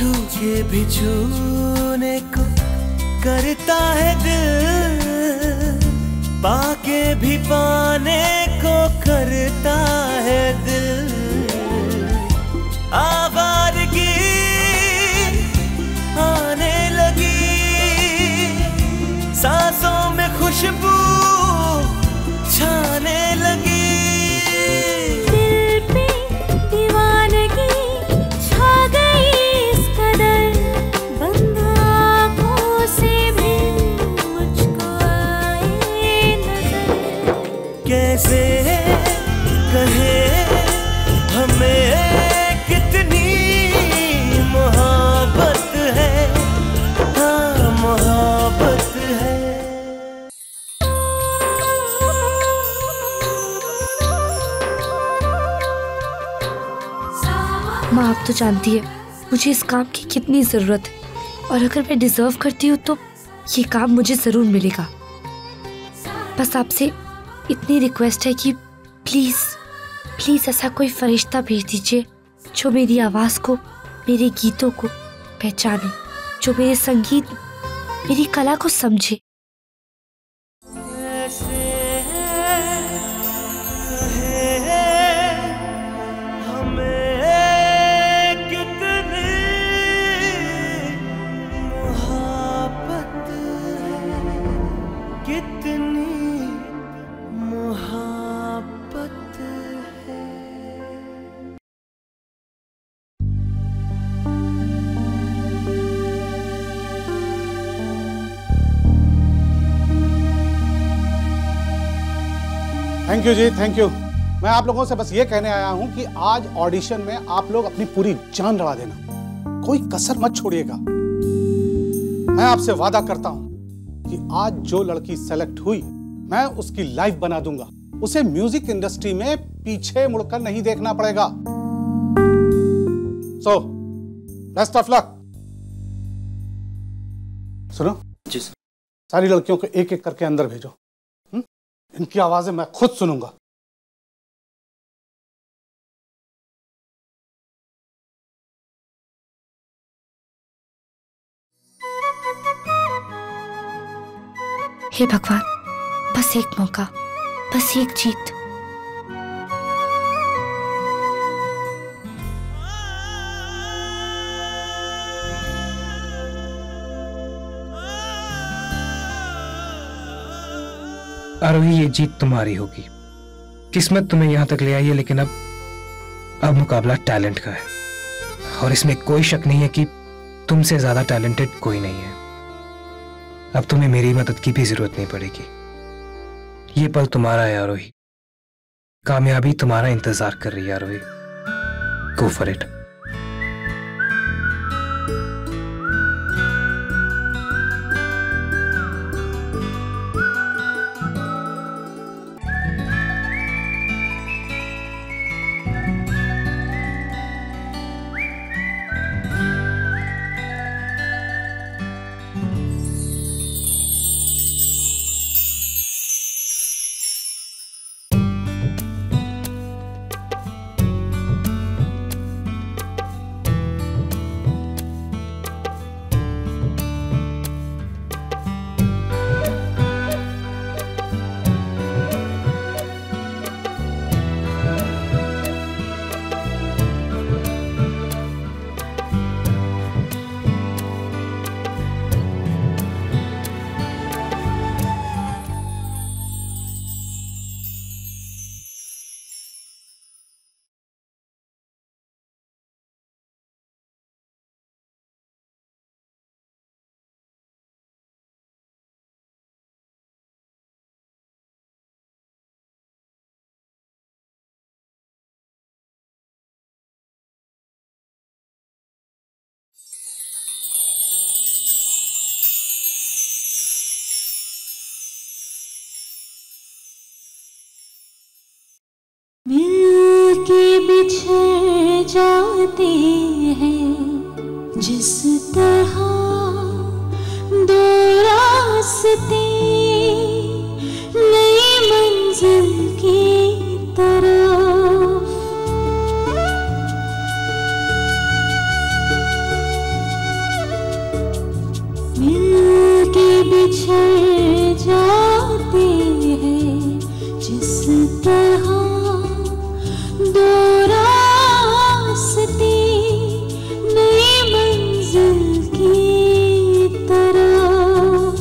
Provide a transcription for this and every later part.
छू के भी छूने को करता है दिल, पाके भी पाने को करता है दिल। आवारगी आने लगी, सांसों में खुशबू छाने लगी। कैसे कहे हमें कितनी मोहब्बत है, हाँ मोहब्बत है। माँ आप तो जानती है मुझे इस काम की कितनी जरूरत है, और अगर मैं डिजर्व करती हूँ तो ये काम मुझे जरूर मिलेगा। बस आपसे इतनी रिक्वेस्ट है कि प्लीज प्लीज ऐसा कोई फरिश्ता भेज दीजिए जो मेरी आवाज को, मेरे गीतों को पहचाने, जो मेरे संगीत, मेरी कला को समझे। थैंक यू जी, थैंक यू। मैं आप लोगों से बस ये कहने आया हूं कि आज ऑडिशन में आप लोग अपनी पूरी जान लगा देना, कोई कसर मत छोड़िएगा। मैं आपसे वादा करता हूं कि आज जो लड़की सेलेक्ट हुई मैं उसकी लाइफ बना दूंगा, उसे म्यूजिक इंडस्ट्री में पीछे मुड़कर नहीं देखना पड़ेगा। So best of luck. सुनो जी सर। सारी लड़कियों को एक एक करके अंदर भेजो, इनकी आवाजें मैं खुद सुनूंगा। हे भगवान, बस एक मौका, बस एक जीत। आरोही, ये जीत तुम्हारी होगी। किस्मत तुम्हें यहां तक ले आई है, लेकिन अब मुकाबला टैलेंट का है, और इसमें कोई शक नहीं है कि तुमसे ज्यादा टैलेंटेड कोई नहीं है। अब तुम्हें मेरी मदद की भी जरूरत नहीं पड़ेगी। ये पल तुम्हारा है आरोही, कामयाबी तुम्हारा इंतजार कर रही है आरोही। Go for it. मिलके बिछड़ जाते हैं जिस तरह दो रास्ते नई मंजिल की तरफ। बिछड़ जाते हैं, जिस तरह दो रास्ते नई मंजिल की तरफ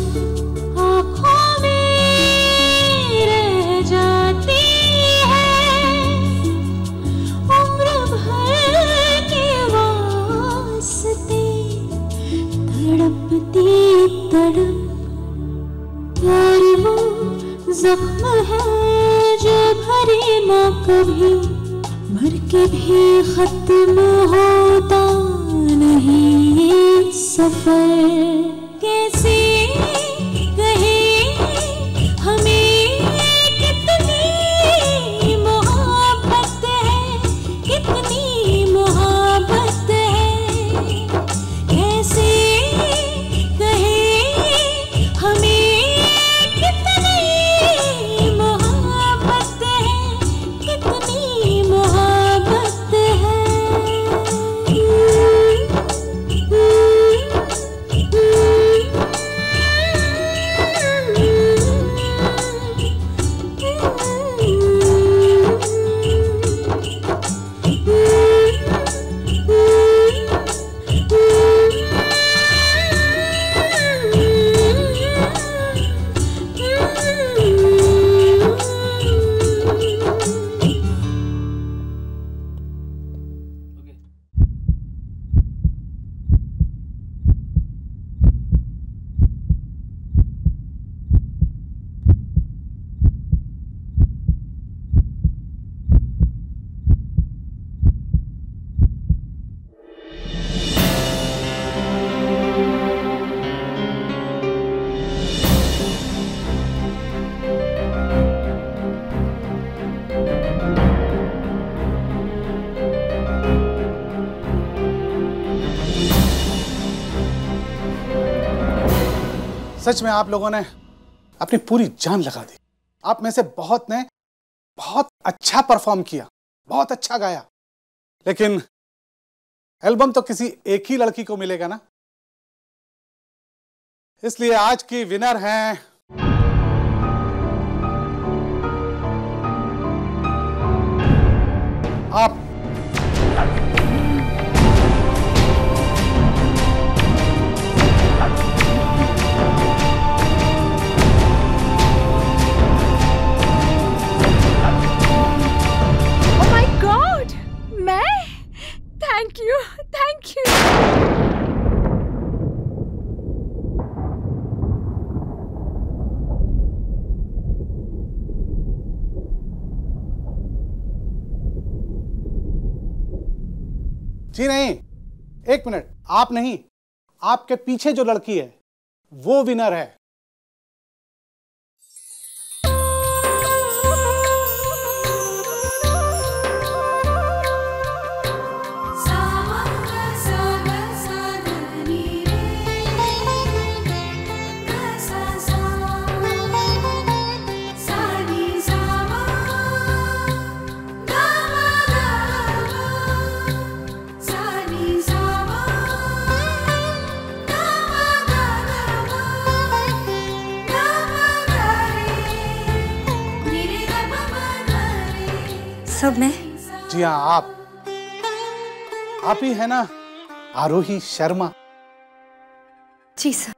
आँखों में रह जाती है, उम्र भर के वास्ते तड़पती तड़प। प्यार वो जख्म है जो भरे ना कभी, मर के भी खत्म होता नहीं ये सफर। कैसे कहे हमें कितनी मोहब्बत है, कितनी मोहब्बत है। कैसे कहे हमें कितनी मोहब्बत है, कितनी मोहब्बत है। सच में आप लोगों ने अपनी पूरी जान लगा दी। आप में से बहुत ने बहुत अच्छा परफॉर्म किया, बहुत अच्छा गाया, लेकिन एल्बम तो किसी एक ही लड़की को मिलेगा ना। इसलिए आज की विनर हैं आप। Thank you, thank you. जी नहीं, एक मिनट, आप नहीं, आपके पीछे जो लड़की है वो विनर है। सब मैं? जी हाँ, आप ही है ना आरोही शर्मा? जी सर।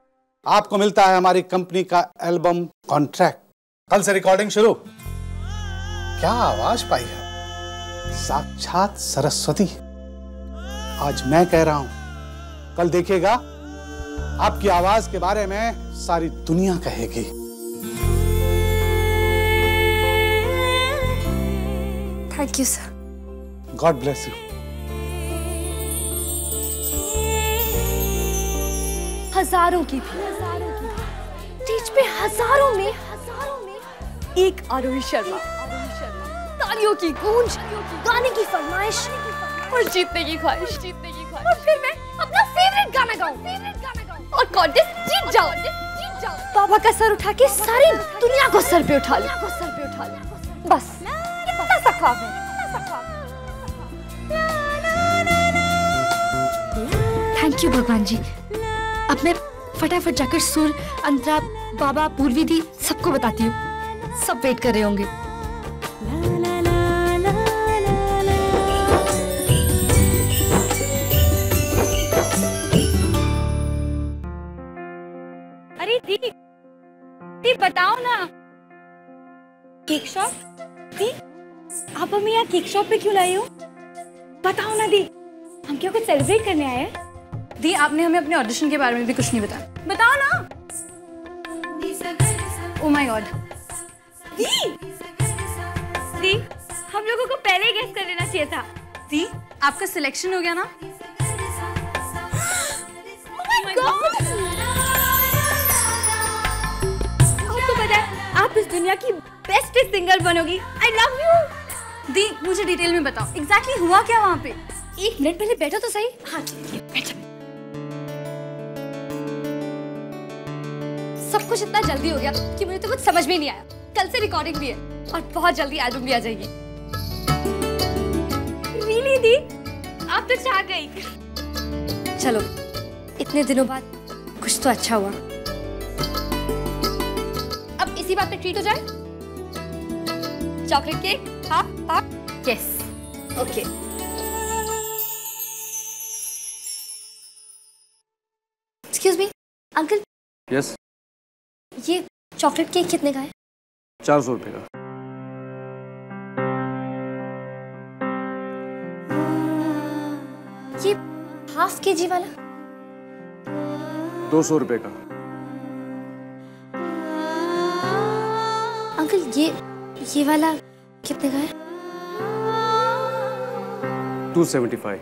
आपको मिलता है हमारी कंपनी का एल्बम कॉन्ट्रैक्ट। कल से रिकॉर्डिंग शुरू। क्या आवाज पाई है, साक्षात सरस्वती। आज मैं कह रहा हूं, कल देखिएगा आपकी आवाज के बारे में सारी दुनिया कहेगी। Thank you sir. God bless you. हजारों की स्टेज पे हजारों में एक आरोही शर्मा, तालियों की गूंज, गाने की फरमाइश और जीतने की ख्वाहिश। और फिर मैं अपना फेवरेट गाना गाऊं और कॉन्टेस्ट जीत जाऊं। बाबा का सर उठा के सारी दुनिया को सर पे उठा ले। बस इतना सा ख्वाब है। थैंक यू भगवान जी। अब मैं फटाफट जाकर सुर, अंतरा, बाबा, पूर्वी दी, सबको बताती हूँ। सब वेट कर रहे होंगे। अरे दी बताओ ना। Cake shop? दी आप हमें यहाँ केक शॉप पे क्यों लाई हो? बताओ ना दी, हम क्या कुछ सेलिब्रेट करने आए हैं? दी आपने हमें अपने ऑडिशन के बारे में भी कुछ नहीं बताया। बताओ ना। Oh my God. दी हम लोगों को पहले ही गेस कर लेना चाहिए था। दी आपका सिलेक्शन हो गया ना? Oh my god. आपको पता है आप इस दुनिया की बेस्ट सिंगर बनोगी। I love you. दी मुझे डिटेल में बताओ, एग्जैक्टली हुआ क्या वहाँ पे? एक मिनट पहले बैठो तो सही। हाँ बैठो। सब कुछ इतना जल्दी हो गया कि मुझे तो कुछ समझ में नहीं आया। कल से रिकॉर्डिंग भी है और बहुत जल्दी एल्बम भी आ जाएगी। रियली दी आप तो चाह गई। चलो इतने दिनों बाद कुछ तो अच्छा हुआ। अब इसी बात पे ट्रीट हो जाए। Chocolate cake? हाँ हाँ yes okay. Excuse me uncle. Yes. ये चॉकलेट केक कितने का है? 400 रुपये का। ये हाफ केजी वाला? 200 रुपये का। अंकल ये वाला कितने का है? 275।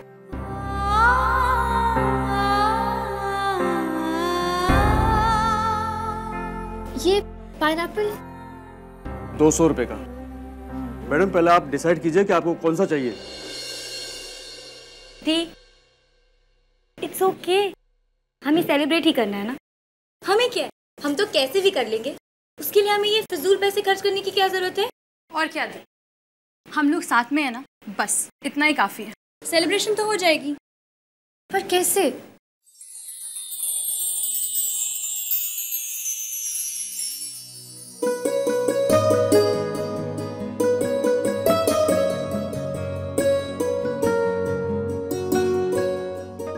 ये पाइनएप्पल? 200 रुपये का। मैडम पहले आप डिसाइड कीजिए कि आपको कौन सा चाहिए। दी इट्स ओके, हमें सेलिब्रेट ही करना है ना। हमें क्या है, हम तो कैसे भी कर लेंगे। उसके लिए हमें ये फिजूल पैसे खर्च करने की क्या जरूरत है? और क्या दे, हम लोग साथ में है ना, बस इतना ही काफी है। सेलिब्रेशन तो हो जाएगी, पर कैसे?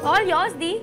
और योर्स दी।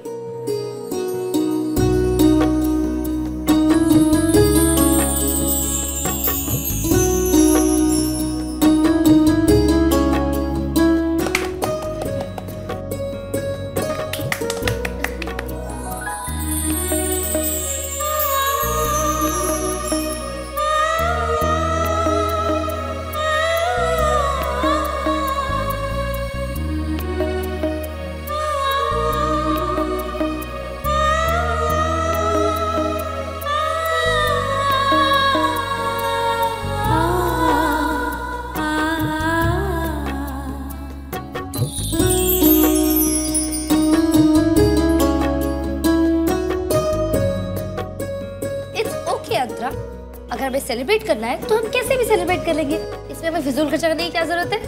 अगर हमें सेलिब्रेट करना है तो हम कैसे भी सेलिब्रेट कर लेंगे। इसमें हमें फिजूल खर्चा करने की क्या जरूरत है?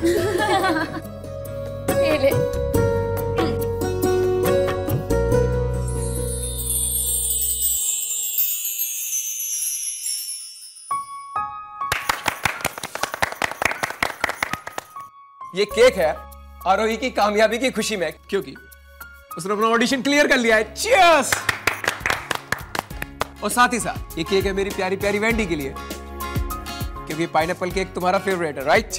ये ले। ये केक है आरोही की कामयाबी की खुशी में, क्योंकि उसने अपना ऑडिशन क्लियर कर लिया है। चीयर्स। और साथ ही साथ ये केक है मेरी प्यारी प्यारी वेंडी के लिए, क्योंकि पाइनएप्पल केक तुम्हारा फेवरेट है, राइट?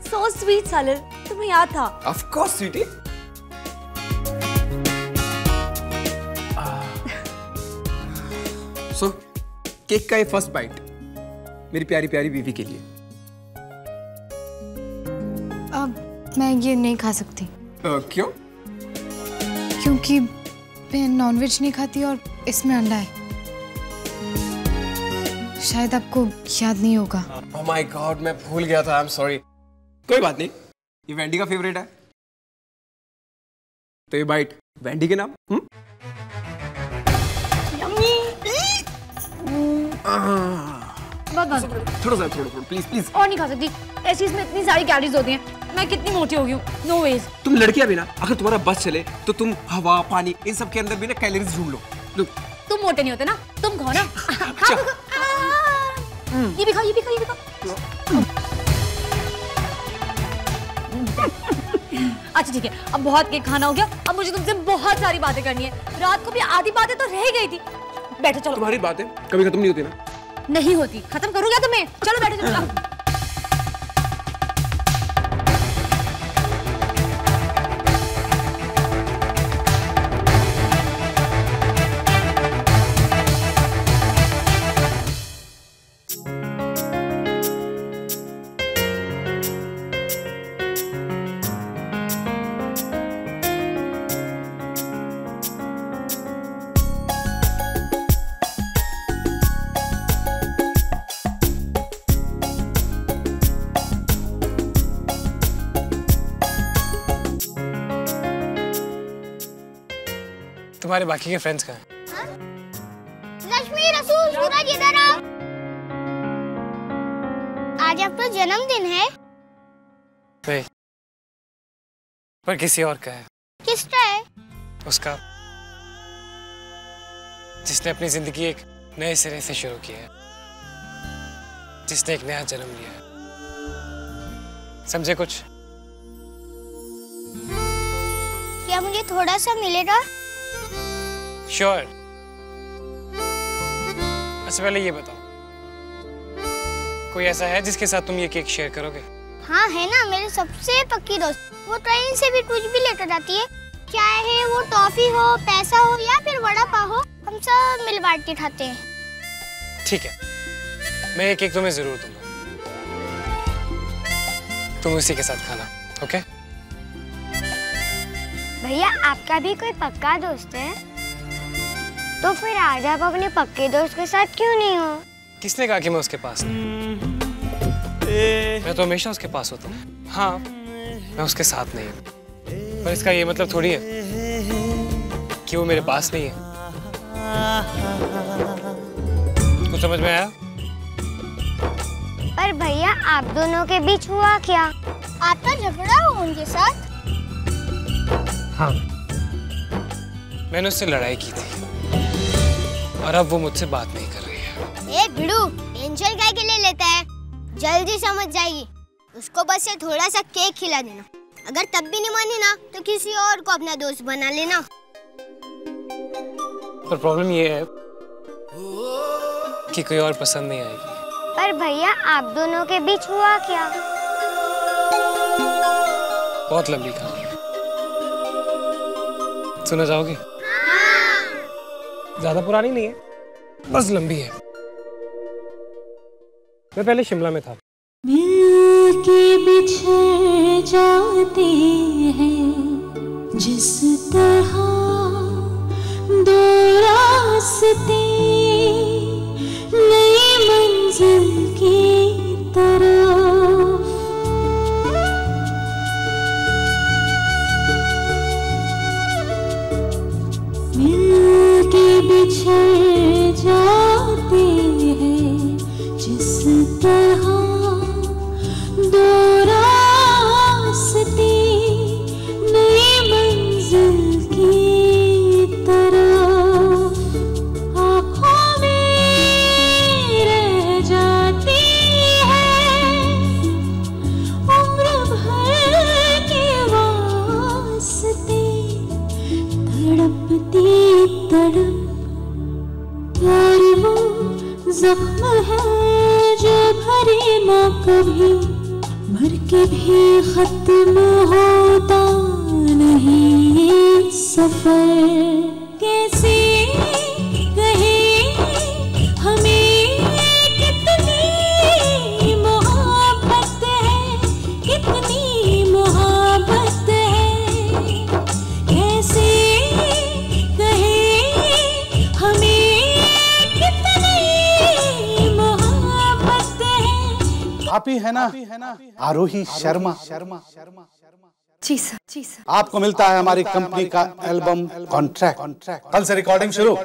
सो स्वीट सालिल, तुम्हें याद था? Of course sweetie. So cake का ये फर्स्ट बाइट मेरी प्यारी प्यारी बीवी के लिए। अब मैं ये नहीं खा सकती। क्यों? क्योंकि मैं नॉनवेज नहीं खाती और इसमें अंडा है। शायद आपको याद नहीं होगा। ओह माय गॉड, मैं भूल गया था। I am sorry. कोई बात नहीं, ये वेंडी का फेवरेट है, तो ये बाइट वेंडी के नाम। थोड़ा प्लीज प्लीज। और नहीं खा सकती, ऐसी इसमें इतनी सारी कैलोरीज होती हैं। मैं कितनी मोटी हो गई हूँ। No ways. तुम लड़कियां भी ना, अगर तुम्हारा बस चले तो तुम हवा पानी इन सब के अंदर भी ना कैलोरीज ढूंढ लो। तुम मोटे नहीं होते ना, तुम खाओ ना। ये भी खाओ, ये भी खाओ, ये भी खाओ। अच्छा ठीक है, अब बहुत केक खाना हो गया। अब मुझे तुमसे बहुत सारी बातें करनी है। रात को भी आधी बातें तो रह गई थी। बैठो चलो। तुम्हारी बातें कभी खत्म नहीं होती ना? नहीं होती, खत्म करूँ क्या तुम्हें? चलो बैठो चलो। तुम्हारे बाकी के फ्रेंड्स कहाँ हैं? लक्ष्मी, रसूल, सूरज, इधर आओ। आज आपका जन्मदिन है। नहीं, पर किसी और का है। किसका है? उसका, जिसने अपनी जिंदगी एक नए सिरे से शुरू की है, जिसने एक नया जन्म लिया है। समझे कुछ? क्या मुझे थोड़ा सा मिलेगा? श्योर। अच्छा पहले ये बताओ, कोई ऐसा है जिसके साथ तुम ये केक शेयर करोगे? हाँ है ना, मेरी सबसे पक्की दोस्त। वो ट्रेन से भी कुछ भी लेकर जाती है, चाहे वो टॉफी हो, पैसा हो या फिर वड़ा पाव हो, हम सब मिल बांट के खाते हैं। ठीक है, मैं ये केक तुम्हें जरूर दूंगा, तुम उसी के साथ खाना। ओके? भैया आपका भी कोई पक्का दोस्त है? तो फिर आज आप अपने पक्के दोस्त के साथ क्यों नहीं हो? किसने कहा कि मैं उसके पास नहीं? मैं तो हमेशा उसके पास होता हूँ। हाँ, मैं उसके साथ नहीं हूँ, पर इसका ये मतलब थोड़ी है कि वो मेरे पास नहीं है। कुछ समझ में आया? पर भैया आप दोनों के बीच हुआ क्या? आपका झगड़ा हो उनके साथ? हाँ, मैंने उससे लड़ाई की थी और अब वो मुझसे बात नहीं कर रही है। ए बिड़ू, टेंशन काय के लिए लेता है? जल्दी समझ जाएगी। उसको बस ये थोड़ा सा केक खिला देना। अगर तब भी नहीं मानी ना तो किसी और को अपना दोस्त बना लेना। पर प्रॉब्लम ये है कि कोई और पसंद नहीं आएगी। पर भैया आप दोनों के बीच हुआ क्या? बहुत लंबी कहानी है, सुना चाहोगे? ज्यादा पुरानी नहीं है, बस लंबी है। मैं पहले शिमला में था। मिलके बिछड़ जाते हैं जिस तरह दो रास्ते नई मंजिल की तरफ, मिलके बिछड़ जाते हैं जिस तरह दो रास्ते नई मंजिल की तरफ, आँखों में रह जाती है उम्र भर के वास्ते, तड़पती तड़प प्यार वो जख्म है जो भरे ना कभी, मर के भी खत्म होता नहीं ये सफर। कैसे कहे हमें कितनी मोहब्बत है, कितनी मोहब्बत है। कैसे कहे हमें कितनी मोहब्बत है। आप ही है ना आरोही शर्मा? जी सर, जी सर। आपको मिलता है हमारी कंपनी का एल्बम कॉन्ट्रैक्ट। कल से रिकॉर्डिंग शुरू।